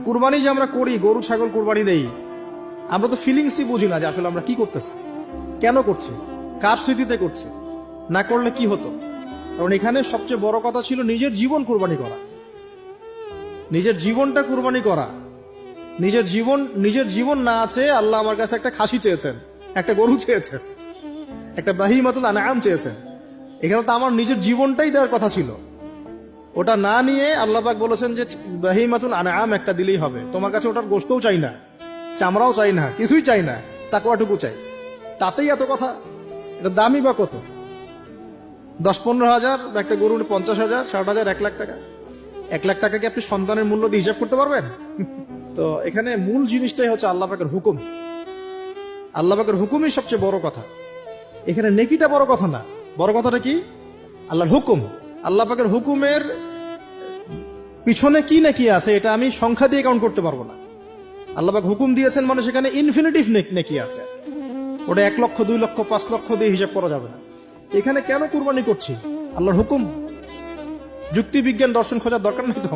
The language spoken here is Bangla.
কুরবানি যে আমরা করি, গরু ছাগল কুরবানি দেই, আমরা তো ফিলিংসই বুঝি না যে আসলে আমরা কি করতেছি, কেন করছি, কার স্মৃতিতে করছি, না করলে কি হতো। কারণ এখানে সবচেয়ে বড় কথা ছিল নিজের জীবন কুরবানি করা, নিজের জীবনটা কুরবানি করা। নিজের জীবন না আছে, আল্লাহ আমার কাছে একটা খাসি চেয়েছেন, একটা গরু চেয়েছেন, একটা বাহিমাতুল আনআম চেয়েছেন। এখানে তো আমার নিজের জীবনটাই দেওয়ার কথা ছিল। ওটা না নিয়ে আল্লাহ পাক বলেছেন যে বাহিমাতুল আনআম একটা দিলেই হবে। তোমার কাছে ওটার গোশতও চাই না, চামড়াও চাই না, কিছুই চাই না, তাকওয়াটুকু চাই। তাতেই এত কথা। এটা দামি বা কত? 10-15 হাজার, একটা গরুর 50,000, 60,000, 1 লাখ টাকা। 1 লাখ টাকাকে আপনি সন্তানের মূল্য দিয়ে হিসাব করতে পারবেন? তো এখানে মূল জিনিসটাই হচ্ছে আল্লাহ পাকের হুকুম। আল্লাহ পাকের হুকুমই সবচেয়ে বড় কথা। এখানে নেকিটা বড় কথা না, বড় কথাটা কি? আল্লাহর হুকুম। আল্লাহ পাকের হুকুমের পিছনে কি নেকি আছে এটা আমি সংখ্যা দিয়ে কাউন্ট করতে পারবো না। আল্লাহ পাক হুকুম দিয়েছেন মানে সেখানে ইনফিনিটিভ নেকি আছে। ওটা 1 লক্ষ, 2 লক্ষ, 5 লক্ষ দিয়ে হিসাব করা যাবে না। এখানে কেন কুরবানি করছি? আল্লাহর হুকুম। যুক্তি বিজ্ঞান দর্শন খোঁজার দরকার নেই তো।